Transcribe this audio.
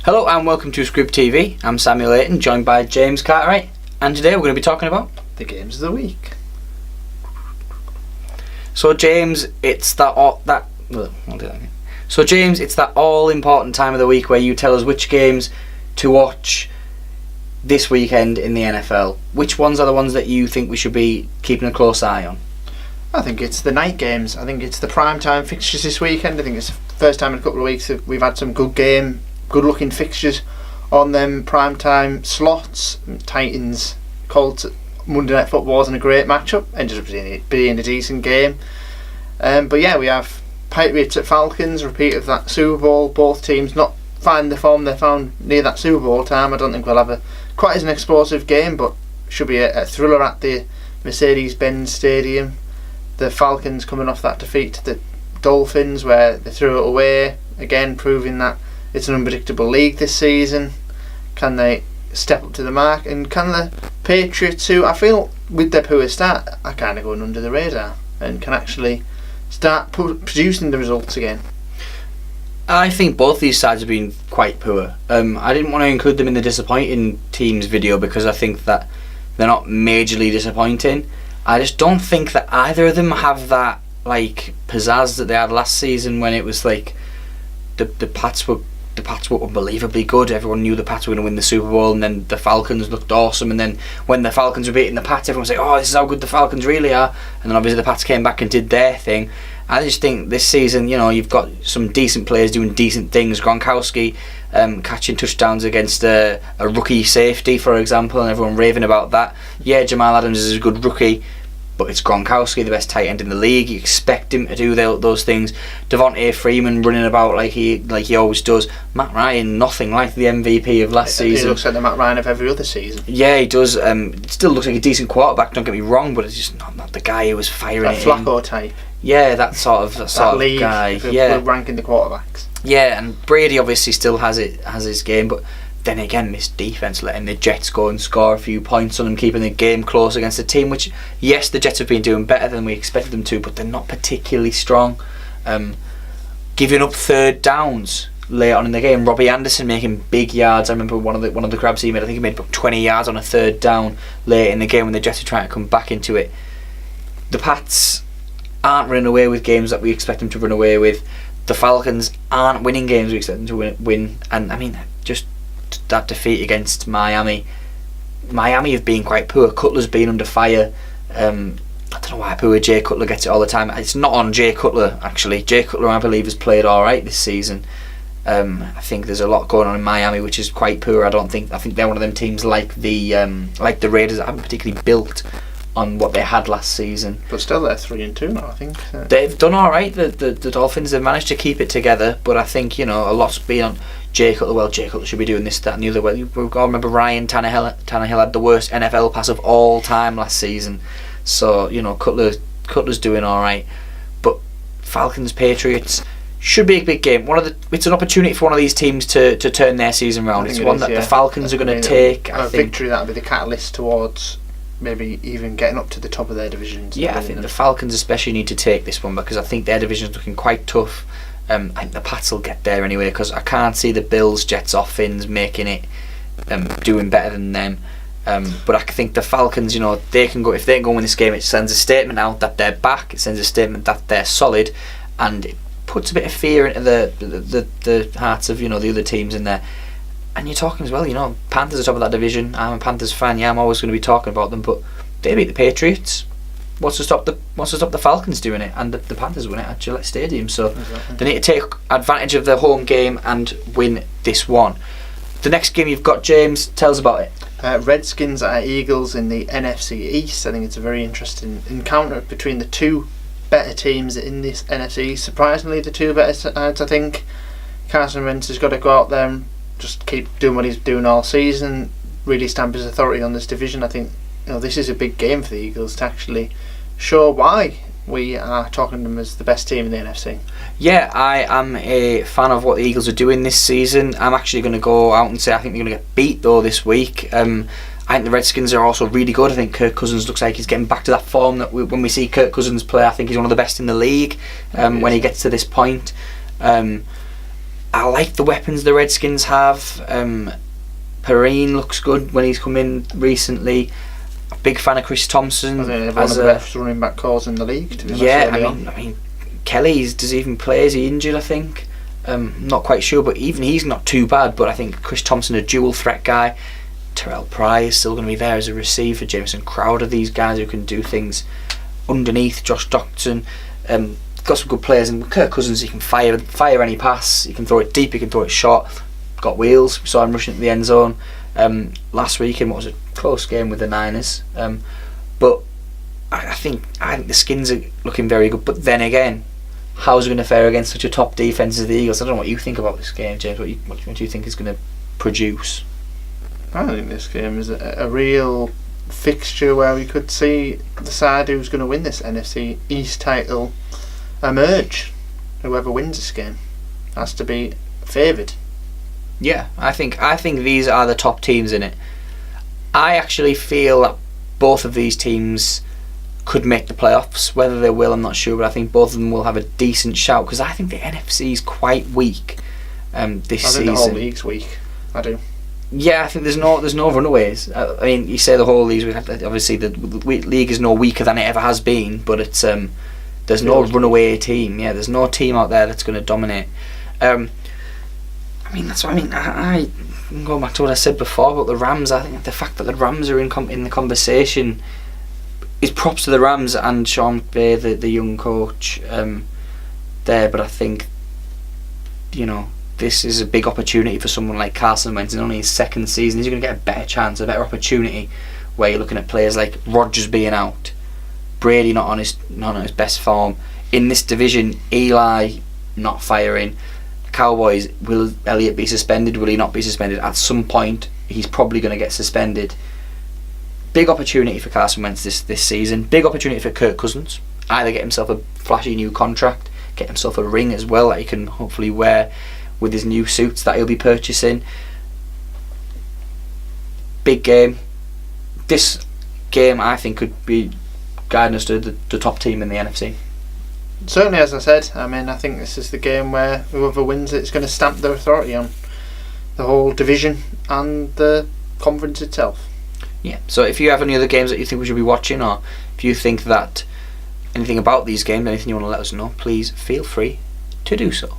Hello and welcome to Scrib TV. I'm Samuel Layton, joined by James Cartwright, and today we're going to be talking about the games of the week. So James, it's that all important time of the week where you tell us which games to watch this weekend in the NFL. Which ones are the ones that you think we should be keeping a close eye on? I think it's the night games. I think it's the prime time fixtures this weekend. I think it's the first time in a couple of weeks that we've had some good looking fixtures on them prime time slots. Titans, Colts, Monday Night Football wasn't a great matchup. Ended up being a decent game. But yeah, we have Patriots at Falcons, repeat of that Super Bowl. Both teams not finding the form they found near that Super Bowl time. I don't think we'll have quite as an explosive game, but should be a thriller at the Mercedes-Benz Stadium. The Falcons coming off that defeat to the Dolphins where they threw it away, again proving that it's an unpredictable league this season. Can they step up to the mark? And can the Patriots, who I feel with their poor start are kind of going under the radar, and can actually start producing the results again? I think both these sides have been quite poor. I didn't want to include them in the disappointing teams video because I think that they're not majorly disappointing. I just don't think that either of them have that pizzazz that they had last season when it was like the Pats were unbelievably good. Everyone knew the Pats were going to win the Super Bowl, and then the Falcons looked awesome. And then when the Falcons were beating the Pats, everyone was like, "Oh, this is how good the Falcons really are." And then obviously the Pats came back and did their thing. I just think this season, you've got some decent players doing decent things. Gronkowski catching touchdowns against a rookie safety, for example, and everyone raving about that. Yeah, Jamal Adams is a good rookie, but it's Gronkowski, the best tight end in the league. You expect him to do those things. Devontae Freeman running about like he always does. Matt Ryan, nothing like the MVP of last season. He looks like the Matt Ryan of every other season. Yeah, he does. Still looks like a decent quarterback, don't get me wrong, but it's just not the guy who was firing that it Flacco in. type. Yeah, that sort of guy. Yeah, ranking the quarterbacks. Yeah, and Brady obviously still has his game, but then again, this defense letting the Jets go and score a few points on them, keeping the game close against a team which, yes, the Jets have been doing better than we expected them to, but they're not particularly strong. Giving up third downs late on in the game. Robbie Anderson making big yards. I remember one of the grabs he made. I think he made about 20 yards on a third down late in the game when the Jets are trying to come back into it. The Pats aren't running away with games that we expect them to run away with. The Falcons aren't winning games we expect them to win. And I mean, just that defeat against Miami have been quite poor. Cutler's been under fire. I don't know why poor Jay Cutler gets it all the time. It's not on Jay Cutler, actually. Jay Cutler, I believe, has played alright this season. I think there's a lot going on in Miami which is quite poor. I think they're one of them teams like the Raiders that haven't particularly built on what they had last season. But still they're 3-2 now, I think. They've done alright. The Dolphins have managed to keep it together, but I think, a lot's been on Jay Cutler. Well, Jay Cutler should be doing this, that and the other. Well, we've got to remember Ryan Tannehill had the worst NFL pass of all time last season. So, Cutler's doing alright. But Falcons, Patriots should be a big game. It's an opportunity for one of these teams to turn their season around. It's one that the Falcons are going to take. I think victory, that'll be the catalyst towards maybe even getting up to the top of their divisions. Yeah, I think the Falcons especially need to take this one because I think their division's looking quite tough. I think the Pats will get there anyway because I can't see the Bills, Jets or Finns making it doing better than them. But I think the Falcons, they can go, if they can go win this game, it sends a statement out that they're back, it sends a statement that they're solid, and it puts a bit of fear into the hearts of the other teams in there. And you're talking as well, Panthers are top of that division. I'm a Panthers fan. Yeah, I'm always going to be talking about them. But they beat the Patriots. What's to stop the Falcons doing it? And the Panthers win it at Gillette Stadium. So exactly. They need to take advantage of the home game and win this one. The next game you've got, James, tell us about it. Redskins at Eagles in the NFC East. I think it's a very interesting encounter between the two better teams in this NFC. Surprisingly, the two better sides. I think Carson Wentz has got to go out there and just keep doing what he's doing all season, really stamp his authority on this division. I think this is a big game for the Eagles to actually show why we are talking to them as the best team in the NFC. Yeah, I am a fan of what the Eagles are doing this season. I'm actually going to go out and say I think they're going to get beat though this week. I think the Redskins are also really good. I think Kirk Cousins looks like he's getting back to that form that when we see Kirk Cousins play, I think he's one of the best in the league when he gets to this point. I like the weapons the Redskins have. Perrine looks good when he's come in recently. A big fan of Chris Thompson. I think they're one of the best running back calls in the league, to be honest. Yeah, I mean, Kelly's, does he even play? Is he injured, I think? Not quite sure, but even he's not too bad. But I think Chris Thompson, a dual threat guy. Terrell Pry is still going to be there as a receiver. Jameson Crowder, these guys who can do things underneath. Josh Doctson. Got some good players. And Kirk Cousins, he can fire any pass. He can throw it deep, he can throw it short. Got wheels. We saw him rushing to the end zone last week in what was a close game with the Niners. But I think the Skins are looking very good. But then again, how's it going to fare against such a top defence as the Eagles? I don't know what you think about this game, James. What do you think is going to produce? I think this game is a real fixture where we could see the side who's going to win this NFC East title emerge. Whoever wins this game has to be favoured. Yeah, I think these are the top teams in it. I actually feel that both of these teams could make the playoffs. Whether they will, I'm not sure, but I think both of them will have a decent shout because I think the NFC is quite weak this season. I think the whole league's weak. I do. Yeah, I think there's no runaways. I mean, you say the whole league. Obviously, the league is no weaker than it ever has been, but it's there's no runaway team. Yeah, there's no team out there that's going to dominate. I mean, that's what I mean. I going back to what I said before about the Rams. I think the fact that the Rams are in the conversation is props to the Rams and Sean McVay, the young coach there. But I think, this is a big opportunity for someone like Carson Wentz in only his second season. He's going to get a better chance, a better opportunity, where you're looking at players like Rodgers being out, Brady not on his best form in this division, Eli not firing. Cowboys, will Elliott be suspended? Will he not be suspended? At some point, he's probably going to get suspended. Big opportunity for Carson Wentz this season. Big opportunity for Kirk Cousins. Either get himself a flashy new contract, get himself a ring as well that he can hopefully wear with his new suits that he'll be purchasing. Big game. This game, I think, could be guiding us to the top team in the NFC. Certainly, as I said, I think this is the game where whoever wins it's going to stamp their authority on the whole division and the conference itself. Yeah, so if you have any other games that you think we should be watching, or if you think that anything about these games, anything you want to let us know, please feel free to do so.